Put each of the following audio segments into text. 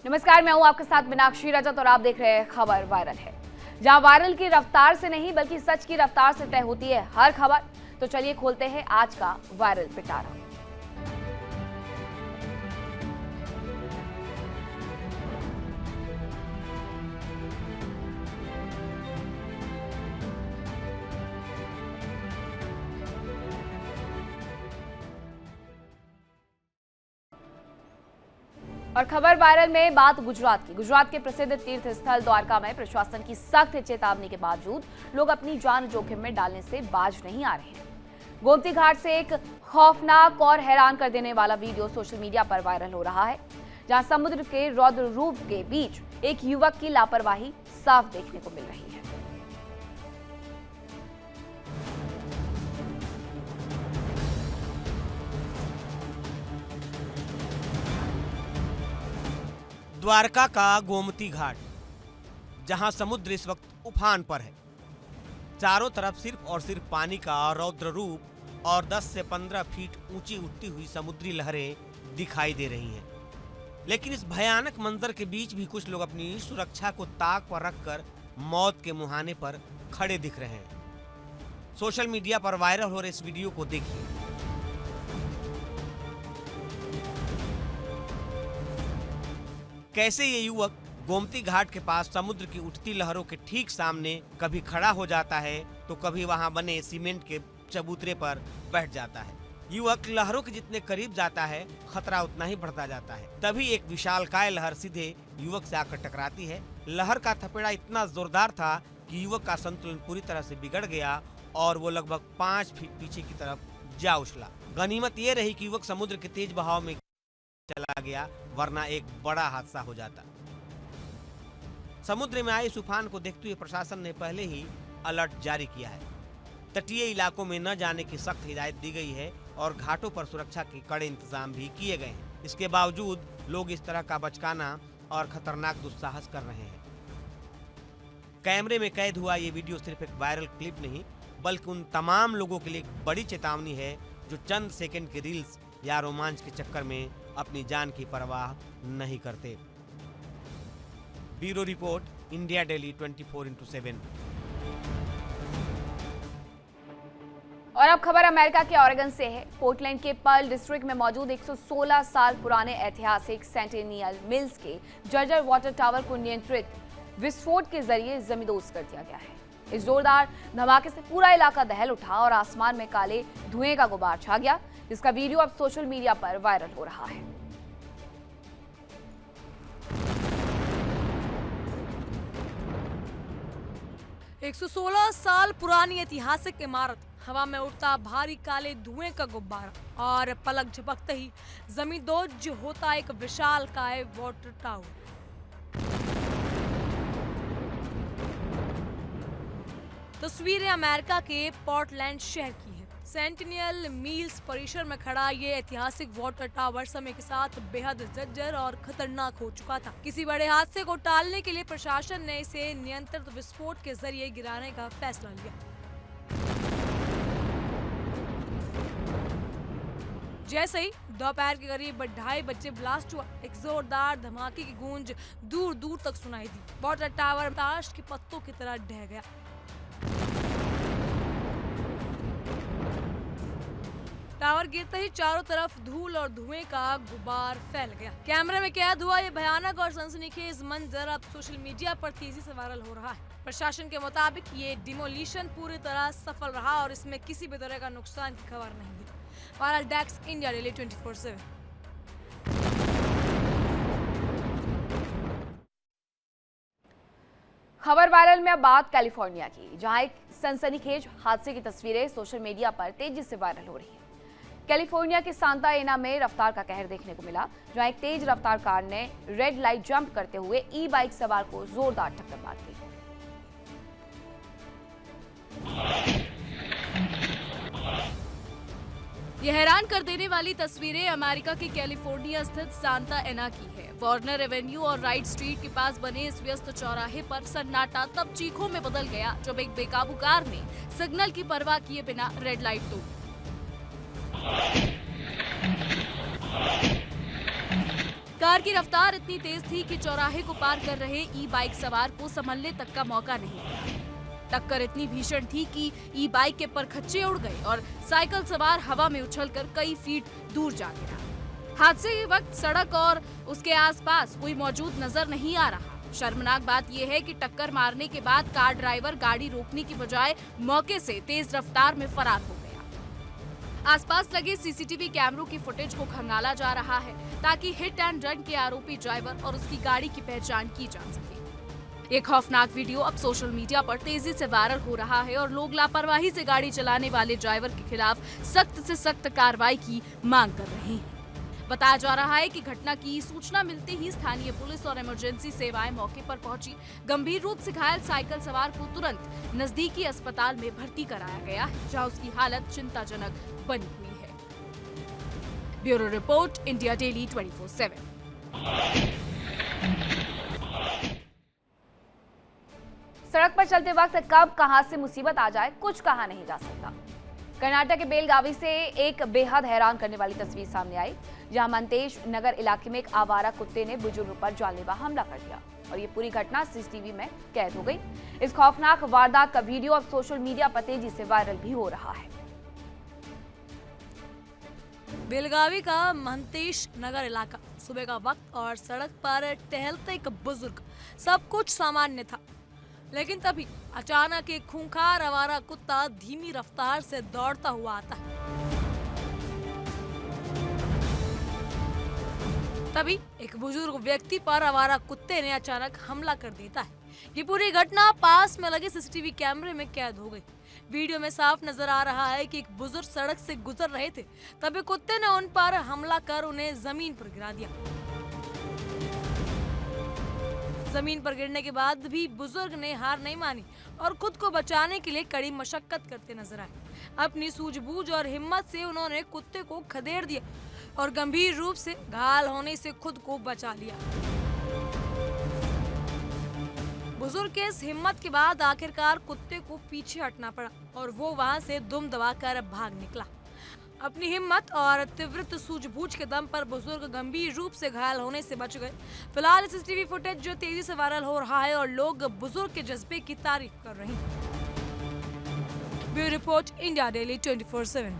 नमस्कार, मैं हूं आपके साथ मीनाक्षी रजत और आप देख रहे हैं खबर वायरल है, जहां वायरल की रफ्तार से नहीं बल्कि सच की रफ्तार से तय होती है हर खबर। तो चलिए खोलते हैं आज का वायरल पिटारा। और खबर वायरल में बात गुजरात की। गुजरात के प्रसिद्ध तीर्थ स्थल द्वारका में प्रशासन की सख्त चेतावनी के बावजूद लोग अपनी जान जोखिम में डालने से बाज नहीं आ रहे हैं। गोमती घाट से एक खौफनाक और हैरान कर देने वाला वीडियो सोशल मीडिया पर वायरल हो रहा है, जहां समुद्र के रौद्र रूप के बीच एक युवक की लापरवाही साफ देखने को मिल रही है। द्वारका का गोमती घाट, जहां समुद्र इस वक्त उफान पर है। चारों तरफ सिर्फ और सिर्फ पानी का रौद्र रूप और 10 से 15 फीट ऊंची उठती हुई समुद्री लहरें दिखाई दे रही हैं। लेकिन इस भयानक मंजर के बीच भी कुछ लोग अपनी सुरक्षा को ताक पर रखकर मौत के मुहाने पर खड़े दिख रहे हैं। सोशल मीडिया पर वायरल हो रहे इस वीडियो को देखिए। कैसे ये युवक गोमती घाट के पास समुद्र की उठती लहरों के ठीक सामने कभी खड़ा हो जाता है तो कभी वहां बने सीमेंट के चबूतरे पर बैठ जाता है। युवक लहरों के जितने करीब जाता है खतरा उतना ही बढ़ता जाता है। तभी एक विशालकाय लहर सीधे युवक से आकर टकराती है। लहर का थपेड़ा इतना जोरदार था कि युवक का संतुलन पूरी तरह से बिगड़ गया और वो लगभग 5 फीट पीछे की तरफ जा उछला। गनीमत ये रही कि युवक समुद्र के तेज बहाव में चला गया, वरना एक बड़ा हादसा हो जाता। समुद्र में आए इस तूफान को देखते हुए प्रशासन ने पहले ही अलर्ट जारी किया है। तटीय इलाकों में न जाने की सख्त हिदायत दी गई है और घाटों पर सुरक्षा के कड़े इंतजाम भी किए गए हैं। इसके बावजूद लोग इस तरह का बचकाना और खतरनाक दुस्साहस कर रहे हैं। कैमरे में कैद हुआ ये वीडियो सिर्फ एक वायरल क्लिप नहीं बल्कि उन तमाम लोगों के लिए एक बड़ी चेतावनी है जो चंद सेकंड के रील्स या रोमांच के चक्कर में अपनी जान की परवाह नहीं करते। Bureau report, India daily 24x7। और अब खबर अमेरिका के ऑरेगन से है। पोर्टलैंड के पर्ल डिस्ट्रिक्ट में मौजूद 116 साल पुराने ऐतिहासिक सेंटिनियल मिल्स के जर्जर वाटर टावर को नियंत्रित विस्फोट के जरिए जमींदोज कर दिया गया है। इस जोरदार धमाके से पूरा इलाका दहल उठा और आसमान में काले धुएं का गुबार छा गया, जिसका वीडियो अब सोशल मीडिया पर वायरल हो रहा है। एक 116 साल पुरानी ऐतिहासिक इमारत, हवा में उड़ता भारी काले धुएं का गुब्बारा और पलक झपकते ही जमींदोज होता एक विशालकाय वाटर टावर। तस्वीरें अमेरिका के पोर्टलैंड शहर की है। सेंटिनियल मिल्स परिसर में खड़ा ये ऐतिहासिक वाटर टावर समय के साथ बेहद जर्जर और खतरनाक हो चुका था। किसी बड़े हादसे को टालने के लिए प्रशासन ने इसे नियंत्रित विस्फोट के जरिए गिराने का फैसला लिया। जैसे ही दोपहर के करीब 2:30 बजे ब्लास्ट हुआ, एक जोरदार धमाके की गूंज दूर दूर तक सुनाई दी। वाटर टावर ताश के पत्तों की तरह ढह गया। टावर गिरते ही चारों तरफ धूल और धुएं का गुबार फैल गया। कैमरे में कैद हुआ ये भयानक और सनसनीखेज मंजर अब सोशल मीडिया पर तेजी से वायरल हो रहा है। प्रशासन के मुताबिक ये डिमोलिशन पूरी तरह सफल रहा और इसमें किसी भी तरह का नुकसान की खबर नहीं मिली। Viral desk, India daily 24/7। खबर वायरल में अब बात कैलिफोर्निया की, जहां एक सनसनीखेज हादसे की तस्वीरें सोशल मीडिया पर तेजी से वायरल हो रही है। कैलिफोर्निया के सांता एना में रफ्तार का कहर देखने को मिला, जहां एक तेज रफ्तार कार ने रेड लाइट जंप करते हुए ई बाइक सवार को जोरदार टक्कर मार दी। यह हैरान कर देने वाली तस्वीरें अमेरिका के कैलिफोर्निया स्थित सांता एना की है। वार्नर एवेन्यू और राइट स्ट्रीट के पास बने इस व्यस्त चौराहे पर सन्नाटा तब चीखों में बदल गया जब एक बेकाबू कार ने सिग्नल की परवाह किए बिना रेड लाइट तोड़ी। कार की रफ्तार इतनी तेज थी कि चौराहे को पार कर रहे ई बाइक सवार को संभलने तक का मौका नहीं मिला। टक्कर इतनी भीषण थी कि ई बाइक के परखच्चे उड़ गए और साइकिल सवार हवा में उछलकर कई फीट दूर जा गिरा। हादसे के वक्त सड़क और उसके आसपास कोई मौजूद नजर नहीं आ रहा। शर्मनाक बात यह है कि टक्कर मारने के बाद कार ड्राइवर गाड़ी रोकने की बजाय मौके से तेज रफ्तार में फरार हो गया। आसपास लगे सीसीटीवी कैमरों की फुटेज को खंगाला जा रहा है ताकि हिट एंड रन के आरोपी ड्राइवर और उसकी गाड़ी की पहचान की जा सके। ये खौफनाक वीडियो अब सोशल मीडिया पर तेजी से वायरल हो रहा है और लोग लापरवाही से गाड़ी चलाने वाले ड्राइवर के खिलाफ सख्त से सख्त कार्रवाई की मांग कर रहे हैं। बताया जा रहा है कि घटना की सूचना मिलते ही स्थानीय पुलिस और इमरजेंसी सेवाएं मौके पर पहुंची। गंभीर रूप से घायल साइकिल सवार को तुरंत नजदीकी अस्पताल में भर्ती कराया गया है, जहां उसकी हालत चिंताजनक बनी हुई है। Bureau report, India daily 24/7। सड़क पर चलते वक्त कब कहां से मुसीबत आ जाए कुछ कहा नहीं जा सकता। कर्नाटक के बेलगावी से एक बेहद हैरान करने वाली तस्वीर सामने आई, जहां मंतेश नगर इलाके में एक आवारा कुत्ते ने बुजुर्ग पर जानलेवा हमला कर दिया और ये पूरी घटना सीसीटीवी में कैद हो गई। इस खौफनाक वारदात का वीडियो अब सोशल मीडिया पर तेजी से वायरल भी हो रहा है। बेलगावी का मंतेश नगर इलाका, सुबह का वक्त और सड़क पर टहलते एक बुजुर्ग, सब कुछ सामान्य था, लेकिन तभी अचानक एक खूंखार आवारा कुत्ता धीमी रफ्तार से दौड़ता हुआ आता है। तभी एक बुजुर्ग व्यक्ति पर आवारा कुत्ते ने अचानक हमला कर देता है। ये पूरी घटना पास में लगे सीसीटीवी कैमरे में कैद हो गई। वीडियो में साफ नजर आ रहा है कि एक बुजुर्ग सड़क से गुजर रहे थे, तभी कुत्ते ने उन पर हमला कर उन्हें जमीन पर गिरा दिया। जमीन पर गिरने के बाद भी बुजुर्ग ने हार नहीं मानी और खुद को बचाने के लिए कड़ी मशक्कत करते नजर आए। अपनी सूझबूझ और हिम्मत से उन्होंने कुत्ते को खदेड़ दिया और गंभीर रूप से घायल होने से खुद को बचा लिया। बुजुर्ग के इस हिम्मत के बाद आखिरकार कुत्ते को पीछे हटना पड़ा और वो वहां से दुम दबाकर भाग निकला। अपनी हिम्मत और तीव्र सूझबूझ के दम पर बुजुर्ग गंभीर रूप से घायल होने से बच गए। फिलहाल सीसीटीवी फुटेज जो तेजी से वायरल हो रहा है और लोग बुजुर्ग के जज्बे की तारीफ कर रहे हैं। Bureau report, India daily 24/7।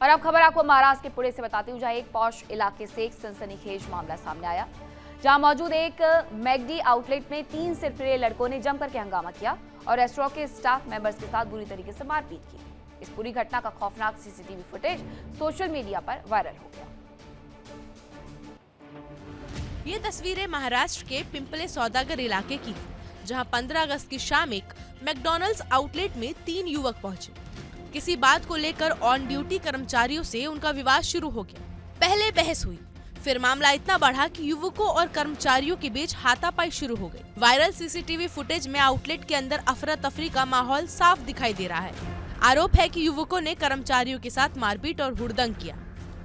और अब खबर आपको महाराष्ट्र के पुणे से बताती हूँ, जहाँ एक पॉश इलाके से एक सनसनीखेज मामला सामने आया, जहां मौजूद एक मैकडी आउटलेट में 3 सिरफिरे लड़कों ने जमकर के हंगामा किया और रेस्टोरेंट के स्टाफ मेंबर्स के साथ बुरी तरीके से मारपीट की। इस पूरी घटना का खौफनाक सीसीटीवी फुटेज सोशल मीडिया पर वायरल हो गया। ये तस्वीरें महाराष्ट्र के पिंपले सौदागर इलाके की है, जहां 15 अगस्त की शाम एक मैकडॉनल्ड्स आउटलेट में 3 युवक पहुंचे। किसी बात को लेकर ऑन ड्यूटी कर्मचारियों से उनका विवाद शुरू हो गया। पहले बहस हुई, फिर मामला इतना बढ़ा कि युवकों और कर्मचारियों के बीच हाथापाई शुरू हो गई। वायरल सीसीटीवी फुटेज में आउटलेट के अंदर अफरा तफरी का माहौल साफ दिखाई दे रहा है। आरोप है कि युवकों ने कर्मचारियों के साथ मारपीट और हुड़दंग किया।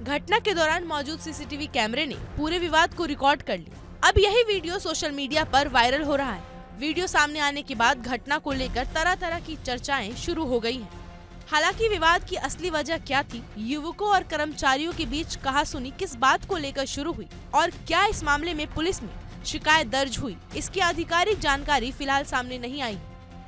घटना के दौरान मौजूद सीसीटीवी कैमरे ने पूरे विवाद को रिकॉर्ड कर लिया। अब यही वीडियो सोशल मीडिया पर वायरल हो रहा है। वीडियो सामने आने के बाद घटना को लेकर तरह तरह की चर्चाएं शुरू हो गई हैं। हालांकि विवाद की असली वजह क्या थी, युवकों और कर्मचारियों के बीच कहासुनी किस बात को लेकर शुरू हुई और क्या इस मामले में पुलिस में शिकायत दर्ज हुई, इसकी आधिकारिक जानकारी फिलहाल सामने नहीं आई।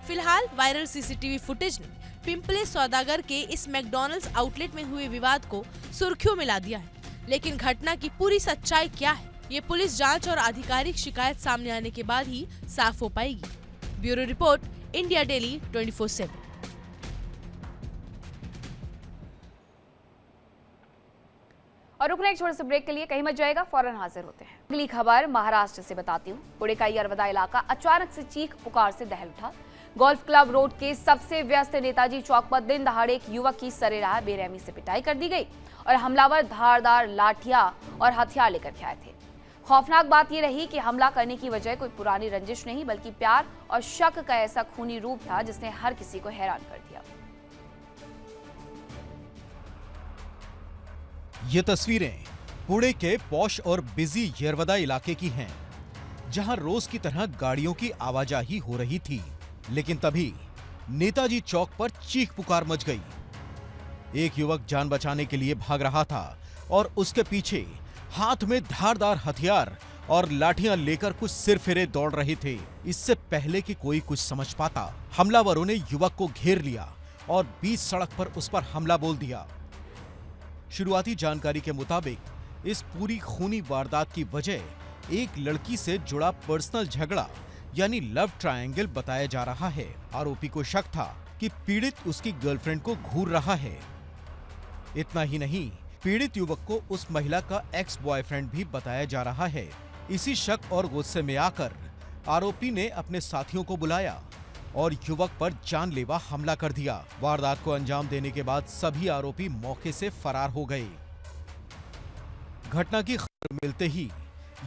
फिलहाल वायरल सीसीटीवी फुटेज ने पिंपले सौदागर के इस मैकडॉनल्ड्स आउटलेट में हुए विवाद को सुर्खियों में ला दिया है, लेकिन घटना की पूरी सच्चाई क्या है, ये पुलिस जांच और आधिकारिक शिकायत सामने आने के बाद ही साफ हो पाएगी। Bureau report, India daily 24/7। और रुकने एक छोटे से ब्रेक के लिए, कहीं मत जाएगा, फौरन हाजिर होते हैं। अगली खबर महाराष्ट्र से बताती हूँ। पुणे का यरवदा इलाका अचानक से चीख पुकार से दहल उठा। गोल्फ क्लब रोड के सबसे व्यस्त नेताजी चौक पर दिन दहाड़े एक युवक की सरेराह बेरहमी से पिटाई कर दी गई और हमलावर धारदार लाठियां और हथियार लेकर के आए थे। खौफनाक बात यह रही कि हमला करने की वजह कोई पुरानी रंजिश नहीं, बल्कि प्यार और शक का ऐसा खूनी रूप था जिसने हर किसी को हैरान कर दिया। ये तस्वीरें पुणे के पॉश और बिजी यरवदा इलाके की हैं, जहां रोज की तरह गाड़ियों की आवाजाही हो रही थी, लेकिन तभी नेताजी चौक पर चीख पुकार मच गई। एक युवक जान बचाने के लिए भाग रहा था और उसके पीछे हाथ में धारदार हथियार और लाठियां लेकर कुछ सिरफिरे दौड़ रहे थे। इससे पहले कि कोई कुछ समझ पाता, हमलावरों ने युवक को घेर लिया और बीच सड़क पर उस पर हमला बोल दिया। शुरुआती जानकारी के मुताबिक इस पूरी खूनी वारदात की वजह एक लड़की से जुड़ा पर्सनल झगड़ा यानी लव ट्रायंगल बताया जा रहा है। आरोपी को शक था कि पीड़ित उसकी गर्लफ्रेंड को घूर रहा है। इतना ही नहीं, पीड़ित युवक को उस महिला का एक्स बॉयफ्रेंड भी बताया जा रहा है। इसी शक और गुस्से में आकर आरोपी ने अपने साथियों को बुलाया और युवक पर जानलेवा हमला कर दिया। वारदात को अंजाम देने के बाद सभी आरोपी मौके से फरार हो गए। घटना की खबर मिलते ही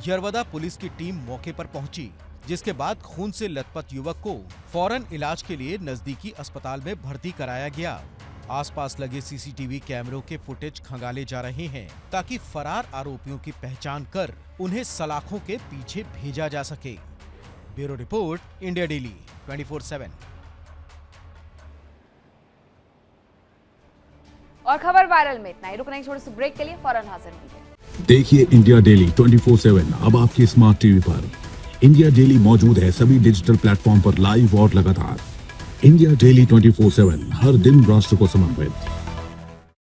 यरवदा पुलिस की टीम मौके पर पहुंची, जिसके बाद खून से लथपथ युवक को फौरन इलाज के लिए नजदीकी अस्पताल में भर्ती कराया गया। आसपास लगे सीसीटीवी कैमरों के फुटेज खंगाले जा रहे हैं ताकि फरार आरोपियों की पहचान कर उन्हें सलाखों के पीछे भेजा जा सके। Bureau report, India daily 24/7। और खबर वायरल में इतना ही। रुकना एक छोटे से ब्रेक के लिए, फौरन हाजिर होंगे। देखिए इंडिया डेली 24/7 अब आपके स्मार्ट टीवी पर। इंडिया डेली मौजूद है सभी डिजिटल प्लेटफॉर्म पर लाइव और लगातार। इंडिया डेली 24/7 हर दिन राष्ट्र को समर्पित।